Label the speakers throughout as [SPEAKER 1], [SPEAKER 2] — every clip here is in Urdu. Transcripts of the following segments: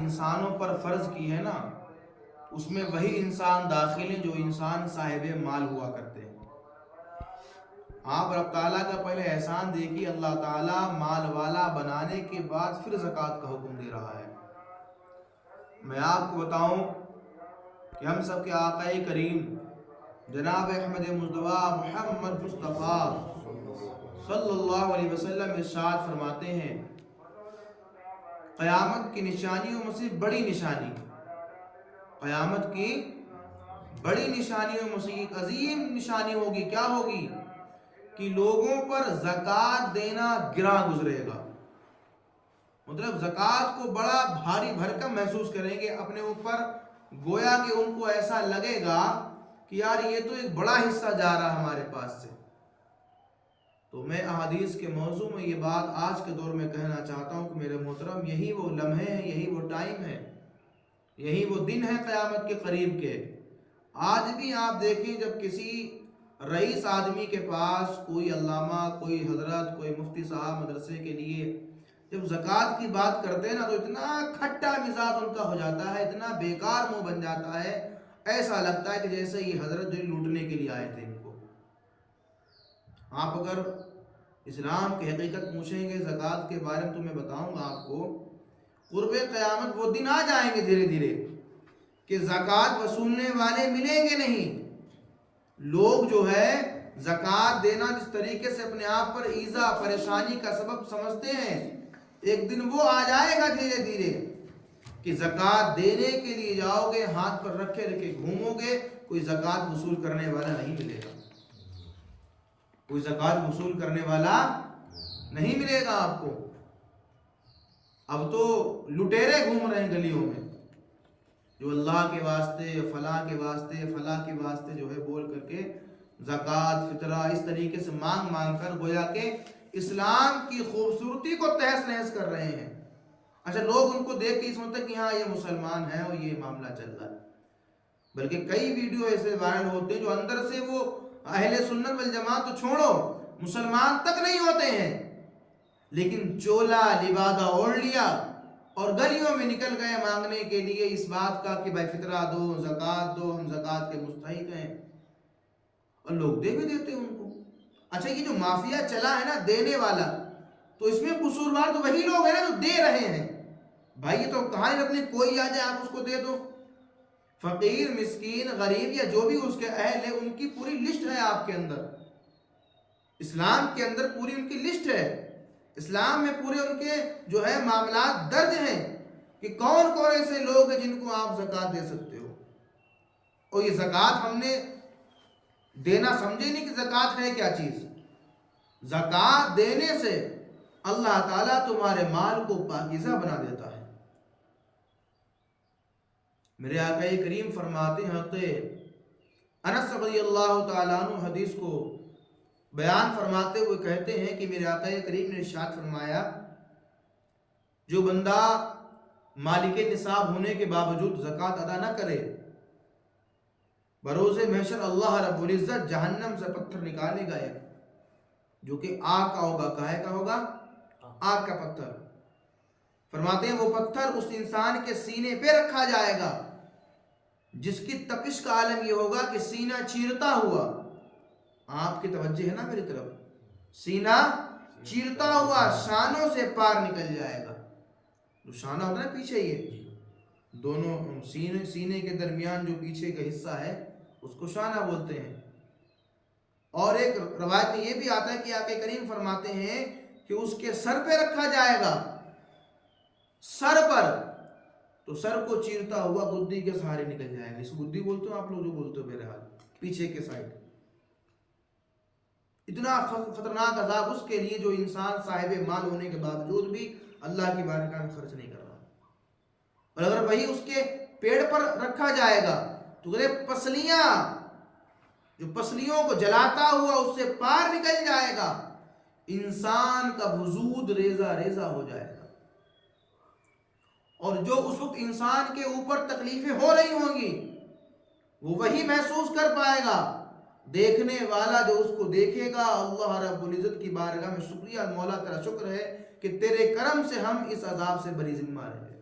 [SPEAKER 1] انسانوں پر فرض کی ہے نا، اس میں وہی انسان داخل ہیں جو انسان صاحب مال ہوا کرتے ہیں۔ آپ رب تعالیٰ کا پہلے احسان دیکھیے، اللہ تعالیٰ مال والا بنانے کے بعد پھر زکوٰۃ کا حکم دے رہا ہے۔ میں آپ کو بتاؤں کہ ہم سب کے آقا کریم جناب احمد مصطفیٰ محمد مصطفیٰ صلی اللہ علیہ وسلم ارشاد فرماتے ہیں، قیامت کی نشانیوں میں سے بڑی نشانی، قیامت کی بڑی نشانیوں میں سے ایک عظیم نشانی ہوگی، کیا ہوگی؟ کہ لوگوں پر زکوٰۃ دینا گراں گزرے گا۔ مطلب زکوٰۃ کو بڑا بھاری بھرکم محسوس کریں گے اپنے اوپر، گویا کہ ان کو ایسا لگے گا کہ یار یہ تو ایک بڑا حصہ جا رہا ہمارے پاس سے۔ تو میں احادیث کے موضوع میں یہ بات آج کے دور میں کہنا چاہتا ہوں کہ میرے محترم، یہی وہ لمحے ہیں، یہی وہ ٹائم ہے، یہی وہ دن ہے قیامت کے قریب کے۔ آج بھی آپ دیکھیں جب کسی رئیس آدمی کے پاس کوئی علامہ، کوئی حضرت، کوئی مفتی صاحب مدرسے کے لیے جب زکوٰۃ کی بات کرتے ہیں نا، تو اتنا کھٹا مزاج ان کا ہو جاتا ہے، اتنا بیکار منہ بن جاتا ہے، ایسا لگتا ہے کہ جیسے یہ حضرت جو لوٹنے کے لیے آئے تھے ان کو۔ آپ اگر اسلام کی حقیقت پوچھیں گے زکوٰۃ کے بارے میں تو میں بتاؤں گا آپ کو، قرب قیامت وہ دن آ جائیں گے دھیرے دھیرے کہ زکوٰۃ وصولنے والے ملیں گے نہیں۔ لوگ جو ہے زکوٰۃ دینا جس طریقے سے اپنے آپ پر ایذا پریشانی کا سبب سمجھتے ہیں، ایک دن وہ آ جائے گا دھیرے دھیرے کہ زکوٰۃ دینے کے لیے جاؤ گے، ہاتھ پر رکھے رکھے گھومو گے، کوئی زکوٰۃ وصول کرنے والا نہیں ملے گا، کوئی زکوٰۃ وصول کرنے والا نہیں ملے گا آپ کو۔ اب تو لٹیرے گھوم رہے ہیں گلیوں میں، جو اللہ کے واسطے، فلاں کے واسطے، فلاں کے واسطے جو ہے بول کر کے زکوٰۃ، فطرہ اس طریقے سے مانگ مانگ کر گویا کہ اسلام کی خوبصورتی کو تہس نہس کر رہے ہیں۔ اچھا، لوگ ان کو دیکھ کے سمجھتے کہ ہاں یہ مسلمان ہے اور یہ معاملہ چل رہا ہے، بلکہ کئی ویڈیو ایسے وائرل ہوتے ہیں جو اندر سے وہ اہل سنت والجماعت تو چھوڑو، مسلمان تک نہیں ہوتے ہیں، لیکن چولا لبادہ اوڑھ لیا اور گلیوں میں نکل گئے مانگنے کے لیے اس بات کا کہ بھائی فطرہ دو، زکوٰۃ دو، ہم زکوٰۃ کے مستحق ہیں، اور لوگ دے بھی دیتے ہیں ان کو۔ اچھا، یہ جو مافیا چلا ہے نا دینے والا، تو اس میں قصوروار تو وہی لوگ ہیں نا جو دے رہے ہیں۔ بھائی یہ تو کہاں اپنے کوئی آ جائے آپ اس کو دے دو، فقیر، مسکین، غریب یا جو بھی اس کے اہل ہے ان کی پوری لسٹ ہے آپ کے اندر، اسلام کے اندر پوری ان کی لسٹ ہے، اسلام میں پورے ان کے جو ہے معاملات درج ہیں کہ کون کون ایسے لوگ ہیں جن کو آپ زکوٰۃ دے سکتے ہو۔ اور یہ زکوٰۃ ہم نے دینا سمجھے نہیں کہ زکوٰۃ ہے کیا چیز۔ زکوٰۃ دینے سے اللہ تعالیٰ تمہارے مال کو پاکیزہ بنا دیتا ہے۔ میرے آقا کریم فرماتے ہیں، حضرت انس رضی اللہ تعالیٰ عنہ حدیث کو بیان فرماتے ہوئے کہتے ہیں کہ میرے آقا کریم نے ارشاد فرمایا، جو بندہ مالک نصاب ہونے کے باوجود زکوٰۃ ادا نہ کرے، بروز محشر اللہ رب العزت جہنم سے پتھر نکالے گا جو کہ آگ کا ہوگا۔ کہے کا ہوگا؟ آگ کا پتھر۔ فرماتے ہیں وہ پتھر اس انسان کے سینے پہ رکھا جائے گا جس کی تپش کا عالم یہ ہوگا کہ سینہ چیرتا ہوا، آپ کی توجہ ہے نا میری طرف، سینہ چیرتا ہوا شانوں سے پار نکل جائے گا۔ جو شانہ ہوتا ہے پیچھے، یہ دونوں سینے کے درمیان جو پیچھے کا حصہ ہے اس کو شانہ بولتے ہیں۔ اور ایک روایت میں یہ بھی آتا ہے کہ آقا کریم فرماتے ہیں کہ اس کے سر پہ رکھا جائے گا، سر پر، تو سر کو چیرتا ہوا گدی کے سہارے نکل جائے گا۔ اس گدی بولتے ہو آپ لوگ، جو بولتے ہو بہرحال پیچھے کے سائڈ۔ اتنا خطرناک عذاب اس کے لیے جو انسان صاحب مال ہونے کے باوجود بھی اللہ کی بارگاہ میں خرچ نہیں کر رہا۔ اور اگر وہی اس کے پیڑ پر رکھا جائے گا تو پسلیاں، جو پسلیوں کو جلاتا ہوا اس سے پار نکل جائے گا، انسان کا وجود ریزہ ریزہ ہو جائے گا، اور جو اس وقت انسان کے اوپر تکلیفیں ہو رہی ہوں گی وہ وہی محسوس کر پائے گا۔ دیکھنے والا جو اس کو دیکھے گا، اللہ رب العزت کی بارگاہ میں شکریہ مولا تیرا شکر ہے کہ تیرے کرم سے ہم اس عذاب سے بری ذمہ رہے۔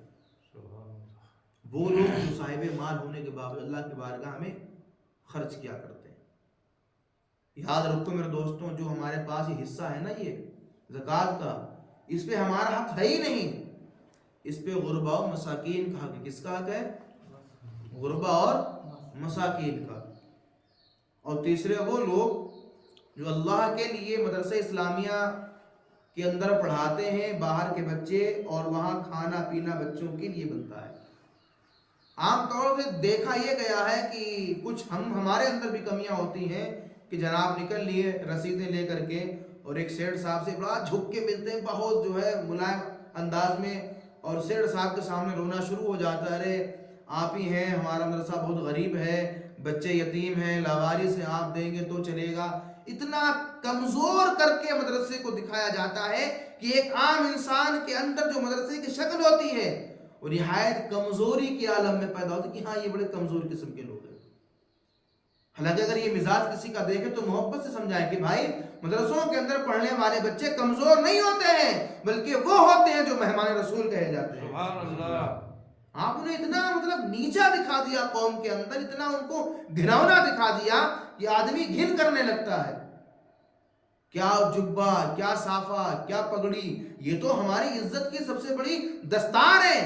[SPEAKER 1] وہ لوگ جو صاحب مال ہونے کے باوجود اللہ کی بارگاہ میں خرچ کیا کرتے ہیں. یاد رکھو میرے دوستوں، جو ہمارے پاس یہ حصہ ہے نا، یہ زکوٰۃ کا، اس پہ ہمارا حق ہے ہی نہیں. اس پہ غربا و مساکین کا حق ہے. کس کا حق ہے؟ غربا اور مساکین کا. اور تیسرے وہ لوگ جو اللہ کے لیے مدرسہ اسلامیہ کے اندر پڑھاتے ہیں باہر کے بچے، اور وہاں کھانا پینا بچوں کے لیے بنتا ہے. عام طور سے دیکھا یہ گیا ہے کہ کچھ ہمارے اندر بھی کمیاں ہوتی ہیں کہ جناب نکل لیے رسیدیں لے کر کے، اور ایک سیٹ صاحب سے بڑا جھک کے ملتے ہیں بہت جو ہے ملائم انداز میں، اور سیٹ صاحب کے سامنے رونا شروع ہو جاتا ہے. ارے آپ ہی ہیں، ہمارا مدرسہ بہت غریب ہے، بچے یتیم ہیں، لاوارث ہیں، آپ دیں گے تو چلے گا. اتنا کمزور کر کے مدرسے کو دکھایا جاتا ہے کہ ایک عام انسان کے اندر جو مدرسے کی شکل ہوتی ہے وہ نہایت کمزوری کے عالم میں پیدا ہوتی ہے کہ ہاں یہ بڑے کمزور قسم کے لوگ ہیں. حالانکہ اگر یہ مزاج کسی کا دیکھے تو محبت سے سمجھائیں کہ بھائی مدرسوں کے اندر پڑھنے والے بچے کمزور نہیں ہوتے ہیں، بلکہ وہ ہوتے ہیں جو مہمان رسول کہے جاتے ہیں.
[SPEAKER 2] سبحان اللہ.
[SPEAKER 1] آپ نے اتنا مطلب نیچا دکھا دیا قوم کے اندر، اتنا ان کو گھنونا دکھا دیا کہ آدمی گھن کرنے لگتا ہے. کیا جبہ، کیا صافہ، کیا پگڑی، یہ تو ہماری عزت کی سب سے بڑی دستار ہے.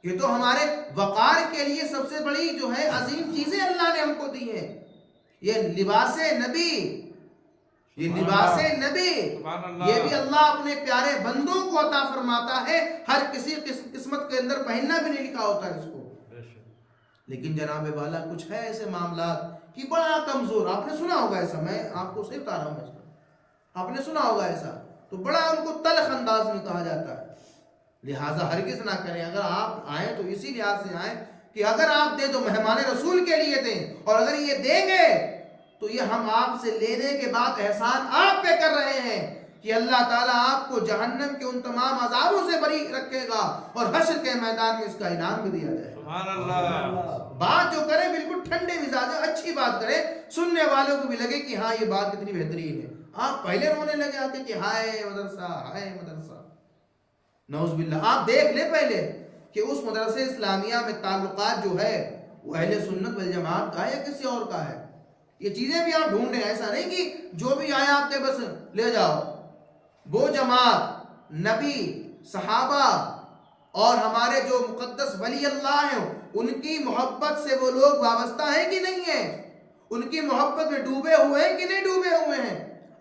[SPEAKER 1] یہ تو ہمارے وقار کے لیے سب سے بڑی جو ہے عظیم چیزیں اللہ نے ہم کو دی ہیں. یہ لباس نبی، یہ لباس نبی، یہ بھی اللہ اپنے پیارے بندوں کو عطا فرماتا ہے. ہر کسی قسمت کے اندر پہننا بھی نہیں لکھا ہوتا ہے اس کو. لیکن جناب والا کچھ ہے ایسے معاملات کہ بڑا کمزور. آپ نے سنا ہوگا ایسا، میں آپ کو صرف بتا رہا ہوں، آپ نے سنا ہوگا ایسا. تو بڑا ان کو تلخ انداز میں کہا جاتا ہے. لہٰذا ہرگز نہ کریں. اگر آپ آئیں تو اسی لحاظ سے آئیں کہ اگر آپ دیں تو مہمان رسول کے لیے دیں، اور اگر یہ دیں گے تو یہ ہم آپ سے لینے کے بعد احسان آپ پہ کر رہے ہیں کہ اللہ تعالیٰ آپ کو جہنم کے ان تمام عذابوں سے بری رکھے گا، اور حشر کے میدان میں اس کا انعام بھی دیا جائے.
[SPEAKER 2] سبحان اللہ.
[SPEAKER 1] بات جو کریں بالکل ٹھنڈے مزاج، اچھی بات کریں، سننے والوں کو بھی لگے کہ ہاں یہ بات کتنی بہترین ہے. آپ پہلے رونے لگے آتے کہ ہائے مدرسہ، ہائے مدرسہ. نعوذ باللہ. آپ دیکھ لیں پہلے کہ اس مدرسہ اسلامیہ میں تعلقات جو ہے وہ اہل سنت والجماعت کا ہے یا کسی اور کا ہے. یہ چیزیں بھی آپ ڈھونڈیں. ایسا نہیں کہ جو بھی آیا آپ کے بس لے جاؤ. وہ جماعت نبی، صحابہ اور ہمارے جو مقدس ولی اللہ ہیں ان کی محبت سے وہ لوگ وابستہ ہیں کہ نہیں ہیں؟ ان کی محبت میں ڈوبے ہوئے ہیں کہ نہیں ڈوبے ہوئے ہیں؟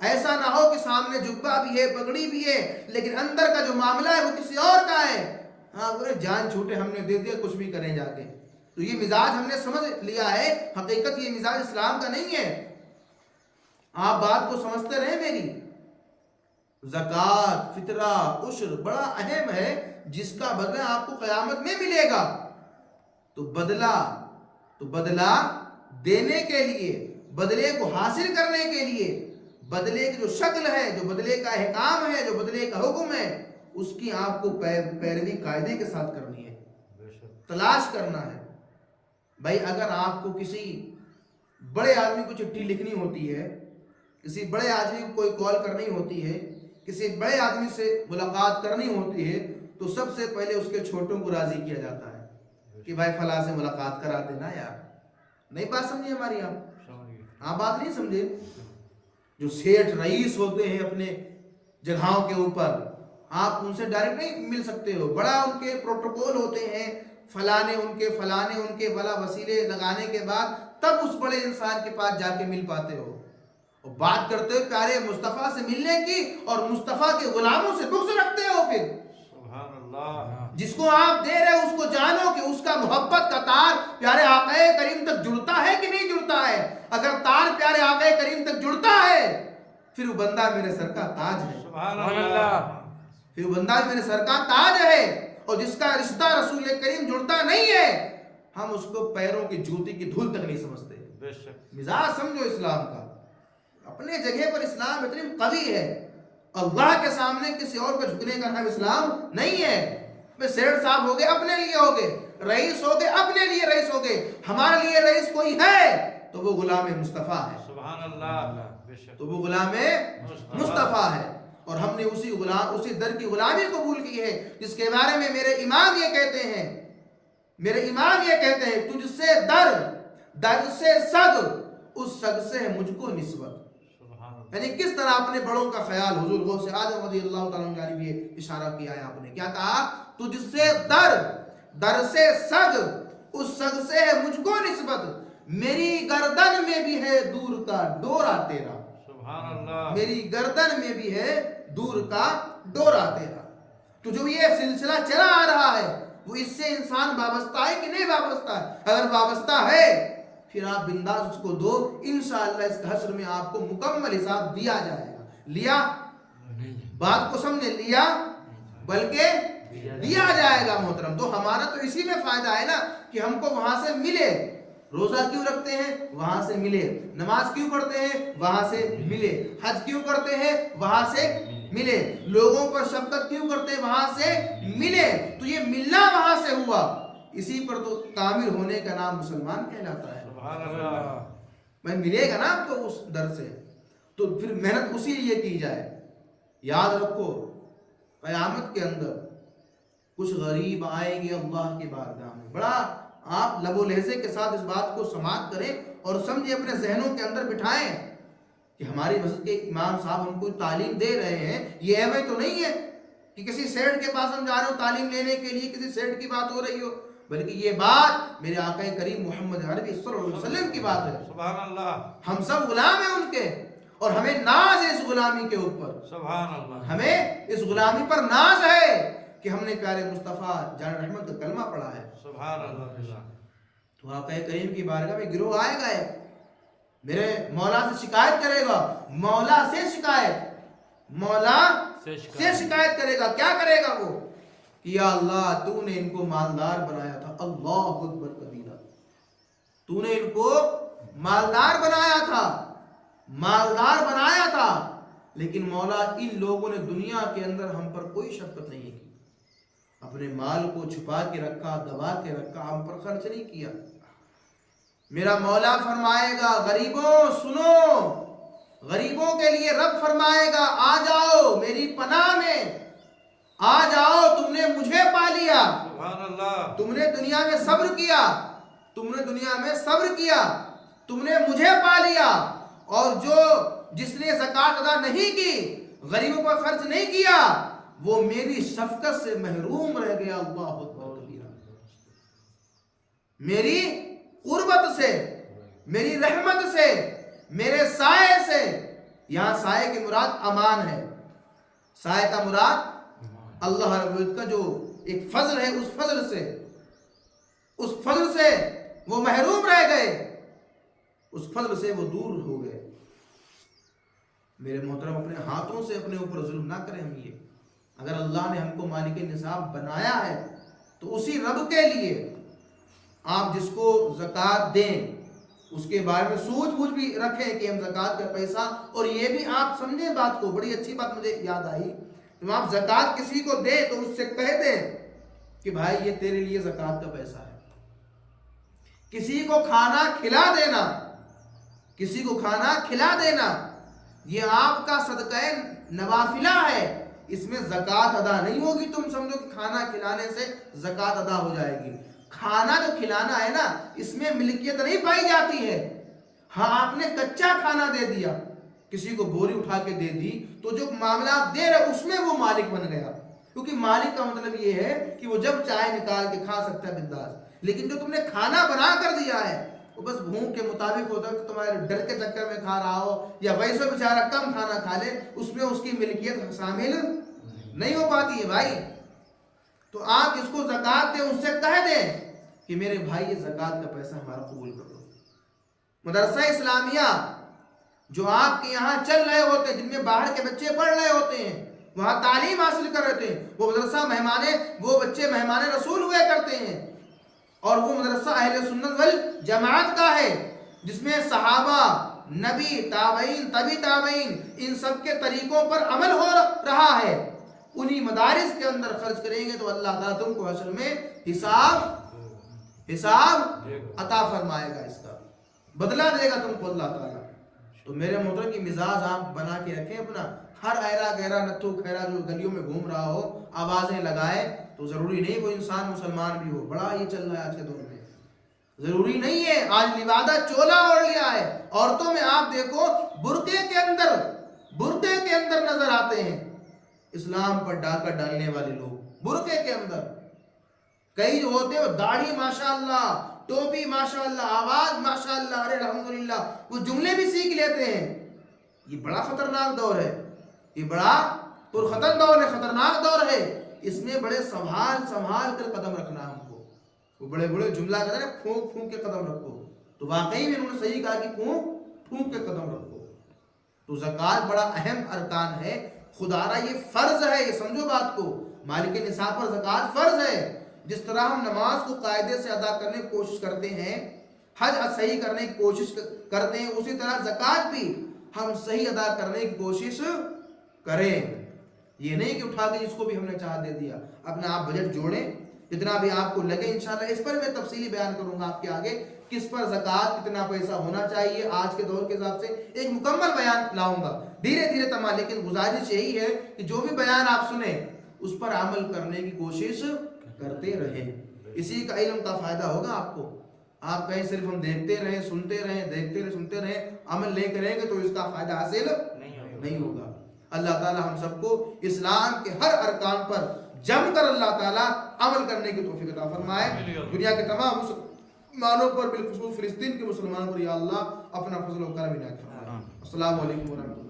[SPEAKER 1] ایسا نہ ہو کہ سامنے جبہ بھی ہے، پگڑی بھی ہے، لیکن اندر کا جو معاملہ ہے وہ کسی اور کا ہے. ہاں جان چھوٹے ہم نے دے دیا، کچھ بھی کریں جا کے. تو یہ مزاج ہم نے سمجھ لیا ہے، حقیقت یہ مزاج اسلام کا نہیں ہے. آپ بات کو سمجھتے رہیں میری. زکوٰۃ، فطرہ، عشر بڑا اہم ہے جس کا بدلہ آپ کو قیامت میں ملے گا. تو بدلہ دینے کے لیے، بدلے کو حاصل کرنے کے لیے، بدلے کی جو شکل ہے، جو بدلے کا احکام ہے، جو بدلے کا حکم ہے، اس کی آپ کو پیروی قاعدے کے ساتھ کرنی ہے، تلاش کرنا ہے. بھائی اگر آپ کو کسی بڑے آدمی کو چٹھی لکھنی ہوتی ہے، کسی بڑے آدمی کو کوئی کال کرنی ہوتی ہے، کسی بڑے آدمی سے ملاقات کرنی ہوتی ہے، تو سب سے پہلے اس کے چھوٹوں کو راضی کیا جاتا ہے کہ بھائی فلاں سے ملاقات کرا دینا یار. نہیں بات سمجھے ہماری؟ آپ بات نہیں سمجھے. جو سیٹھ رئیس ہوتے ہیں اپنے جگہوں کے اوپر، آپ ان سے ڈائریکٹ نہیں مل سکتے ہو. بڑا ان کے پروٹوکول ہوتے ہیں، فلانے ان کے فلاں وسیلے لگانے کے بعد تب اس بڑے انسان کے پاس جا کے مل پاتے ہو. اور بات کرتے ہو پیارے مصطفیٰ سے ملنے کی، اور مصطفیٰ کے غلاموں سے بغض رکھتے ہو. پھر
[SPEAKER 2] سبحان اللہ.
[SPEAKER 1] جس کو آپ دے رہے اس کو جانو کہ اس کا محبت کا تار پیارے آقا کریم تک جڑتا ہے کہ نہیں جڑتا ہے. اگر تار پیارے آقا کریم تک جڑتا ہے پھر وہ بندہ میرے سر کا تاج ہے.
[SPEAKER 2] سبحان اللہ.
[SPEAKER 1] پھر وہ بندہ میرے سر کا تاج ہے. اور جس کا رشتہ رسول کریم جڑتا نہیں ہے ہم اس کو پیروں کی جوتی کی دھول تک نہیں سمجھتے. مزاج سمجھو اسلام کا. اپنے جگہ پر اسلام اتنی قوی ہے. اللہ کے سامنے کسی اور کو جھکنے کا نام اسلام نہیں ہے. میں سیٹ صاحب ہو گئے اپنے لیے ہو گئے، رئیس ہو گئے اپنے لیے رئیس ہو گئے. ہمارے لیے رئیس کوئی ہے تو وہ غلام مصطفیٰ ہے.
[SPEAKER 2] سبحان اللہ.
[SPEAKER 1] تو وہ غلام مصطفیٰ ہے. اور ہم نے اسی در کی غلامی قبول کی ہے جس کے بارے میں میرے امام یہ کہتے ہیں میرے امام یہ کہتے ہیں تجھ سے در سے سگ، اس سگ سے مجھ کو نسبت. یعنی کس طرح اپنے بڑوں کا خیال حضور غوث اعظم رضی اللہ تعالیٰ عنہ جانب یہ اشارہ کیا ہے. آپ نے کیا کہا؟ تجھ سے در سے سگ، اس سگ سے ہے مجھ کو نسبت، میری گردن میں بھی ہے دور کا ڈورا تیرا.
[SPEAKER 2] سبحان اللہ.
[SPEAKER 1] میری گردن میں بھی ہے دور کا ڈورا تیرا. تو جو یہ سلسلہ چلا آ رہا ہے وہ اس سے انسان وابستہ ہے کہ نہیں وابستہ ہے؟ اگر وابستہ ہے پھر آپ بنداز اس کو دو، انشاءاللہ اس حشر میں آپ کو مکمل حساب دیا جائے گا. لیا؟ بات کو سمجھے؟ لیا بلکہ دیا جائے گا محترم. تو ہمارا تو اسی میں فائدہ ہے نا کہ ہم کو وہاں سے ملے. روزہ کیوں رکھتے ہیں؟ وہاں سے ملے. نماز کیوں پڑھتے ہیں؟ وہاں سے ملے. حج کیوں کرتے ہیں؟ وہاں سے ملے. لوگوں پر شفقت کیوں کرتے ہیں؟ وہاں سے ملے. تو یہ ملنا وہاں سے ہوا، اسی پر تو کامل ہونے کا نام مسلمان کہلاتا ہے. میں ملے گا نا آپ کو اس در سے، تو پھر محنت اسی لیے کی جائے. یاد رکھو قیامت کے اندر کچھ غریب آئیں گے اللہ کی بارگاہ میں. بڑا آپ لب و لہجے کے ساتھ اس بات کو سماعت کریں اور سمجھیں، اپنے ذہنوں کے اندر بٹھائیں کہ ہماری مسجد کے امام صاحب ہم کو تعلیم دے رہے ہیں. یہ ایویں تو نہیں ہے کہ کسی سیٹ کے پاس ہم جا رہے ہو تعلیم لینے کے لیے، کسی سیٹ کی بات ہو رہی ہو، بلکہ یہ بات میرے آقا کریم محمد عربی صلی اللہ علیہ وسلم کی بات ہے.
[SPEAKER 2] سبحان اللہ.
[SPEAKER 1] ہم سب غلام ہیں ان کے، اور ہمیں ناز ہے اس غلامی کے اوپر.
[SPEAKER 2] سبحان اللہ.
[SPEAKER 1] ہمیں اس غلامی پر ناز ہے کہ ہم نے پیارے مصطفیٰ جان رحمت کا کلمہ پڑھا ہے.
[SPEAKER 2] سبحان اللہ.
[SPEAKER 1] تو آقا کریم کی بارگاہ میں گروہ آئے گا، میرے مولا سے شکایت کرے گا. مولا سے شکایت، مولا سے شکایت کرے گا. کیا کرے گا وہ؟ یا اللہ تو نے ان کو مالدار بنایا تھا. اللہ اکبر کبیرہ. تو نے ان کو مالدار بنایا تھا، مالدار بنایا تھا، لیکن مولا ان لوگوں نے دنیا کے اندر ہم پر کوئی شفقت نہیں کی. اپنے مال کو چھپا کے رکھا، دبا کے رکھا، ہم پر خرچ نہیں کیا. میرا مولا فرمائے گا غریبوں سنو، غریبوں کے لیے رب فرمائے گا آ جاؤ میری پناہ میں، آ جاؤ، تم نے مجھے پا لیا.
[SPEAKER 2] سبحان اللہ.
[SPEAKER 1] تم نے دنیا میں صبر کیا، تم نے دنیا میں صبر کیا، تم نے مجھے پا لیا. اور جس نے زکوٰۃ ادا نہیں کی، غریبوں پر خرچ نہیں کیا، وہ میری شفقت سے محروم رہ گیا. اللہ اکبر کبیرہ. میری قربت سے، میری رحمت سے، میرے سائے سے. یہاں سائے کی مراد امان ہے. سائے کا مراد اللہ رب العزت کا جو ایک فضل ہے، اس فضل سے وہ محروم رہ گئے، اس فضل سے وہ دور ہو گئے. میرے محترم اپنے ہاتھوں سے اپنے اوپر ظلم نہ کریں. ہم یہ اگر اللہ نے ہم کو مالک نصاب بنایا ہے تو اسی رب کے لیے آپ جس کو زکوٰۃ دیں اس کے بارے میں سوچ بوجھ بھی رکھیں کہ ہم زکوٰۃ کا پیسہ، اور یہ بھی آپ سمجھیں بات کو. بڑی اچھی بات مجھے یاد آئی، جب آپ زکوٰۃ کسی کو دیں تو اس سے کہہ دیں کہ بھائی یہ تیرے لیے زکوٰۃ کا پیسہ ہے. کسی کو کھانا کھلا دینا، کسی کو کھانا کھلا دینا یہ آپ کا صدقہ نوافلہ ہے. اس میں زکوٰۃ ادا نہیں ہوگی. تم سمجھو کہ کھانا کھلانے سے زکوٰۃ ادا ہو جائے گی. کھانا جو کھلانا ہے نا، اس میں ملکیت نہیں پائی جاتی ہے. ہاں آپ نے کچا کھانا دے دیا، کسی کو بوری اٹھا کے دے دی، تو جو معاملہ آپ دے رہے اس میں وہ مالک بن گیا. کیونکہ مالک کا مطلب یہ ہے کہ وہ جب چاہے نکال کے کھا سکتا ہے بنداس. لیکن جو تم نے کھانا بنا کر دیا ہے وہ بس بھوک کے مطابق ہوتا ہے کہ تمہارے ڈر کے چکر میں کھا رہا ہو، یا ویسے بیچارہ کم کھانا کھا لے، اس میں اس کی ملکیت شامل نہیں ہو پاتی ہے بھائی. تو آپ اس کو زکوٰۃ دیں، اس سے کہہ دیں کہ میرے بھائی یہ زکوٰۃ کا پیسہ ہمارا قبول کر دو. مدرسہ اسلامیہ جو آپ کے یہاں چل رہے ہوتے ہیں، جن میں باہر کے بچے پڑھ رہے ہوتے ہیں، وہاں تعلیم حاصل کر رہے تھے، وہ مدرسہ وہ بچے مہمان رسول ہوئے کرتے ہیں. اور وہ مدرسہ اہل سنت والجماعت کا ہے، جس میں صحابہ، نبی، تابعین، تبی تابعین، ان سب کے طریقوں پر عمل ہو رہا ہے. انہی مدارس کے اندر خرچ کریں گے تو اللہ تعالیٰ تم کو حشر میں حساب عطا فرمائے گا، اس کا بدلہ دے گا تم کو اللہ تعالیٰ. تو میرے محترم کی مزاج آپ بنا کے رکھیں اپنا. ہر ایرا گہرا نتھو خیرا جو گلیوں میں گھوم رہا ہو آوازیں لگائے تو ضروری نہیں کوئی انسان مسلمان بھی ہو. بڑا یہ چل رہا ہے آج کے دور میں. ضروری نہیں ہے. آج لبادہ چولا اوڑھ لیا ہے. عورتوں میں آپ دیکھو برقعے کے اندر نظر آتے ہیں اسلام پر ڈاکہ ڈالنے والے لوگ. برقعے کے اندر کئی جو ہوتے ہیں داڑھی ماشاءاللہ, ٹوپی ماشاءاللہ, آواز ماشاءاللہ, ارے الحمدللہ, وہ جملے بھی سیکھ لیتے ہیں. یہ بڑا خطرناک دور ہے. یہ بڑا پرخطر دور ہے, خطرناک دور ہے. اس میں بڑے سنبھال کر قدم رکھنا ہے ہم کو. وہ بڑے جملہ کہتے ہیں پھونک پھونک کے قدم رکھو, تو واقعی میں انہوں نے صحیح کہا کہ پھونک پھونک کے قدم رکھو. تو زکوٰۃ بڑا اہم ارکان ہے. خدارا یہ فرض ہے, یہ سمجھو بات کو. مالک نصاب پر زکوٰۃ فرض ہے. جس طرح ہم نماز کو قاعدے سے ادا کرنے کی کوشش کرتے ہیں, حج صحیح کرنے کی کوشش کرتے ہیں, اسی طرح زکوٰۃ بھی ہم صحیح ادا کرنے کی کوشش کریں. یہ نہیں کہ اٹھا کے اس کو بھی ہم نے چاہ دے دیا. اپنا آپ بجٹ جوڑیں جتنا بھی آپ کو لگے. انشاءاللہ اس پر میں تفصیلی بیان کروں گا آپ کے آگے, کس پر زکوٰۃ کتنا پیسہ ہونا چاہیے آج کے دور کے حساب سے ایک مکمل بیان لاؤں گا دھیرے دھیرے تمام. لیکن گزارش یہی ہے کہ جو بھی بیان آپ سنیں اس پر عمل کرنے کی کوشش کرتے رہیں. اسی کا علم کا فائدہ ہوگا آپ کو. آپ کہیں صرف ہم دیکھتے رہیں, سنتے رہیں, دیکھتے رہیں, سنتے رہیں, عمل نہیں کریں گے تو اس کا فائدہ حاصل نہیں ہوگا. اللہ تعالی ہم سب کو اسلام کے ہر ارکان پر جم کر اللہ تعالی عمل کرنے کی توفیق عطا فرمائے. دنیا کے تمام مسلمانوں پر بالخصوص فلسطین کے مسلمانوں پر یا اللہ اپنا فضل و کرم عنایت فرمائے. السلام علیکم ورحمۃ اللہ.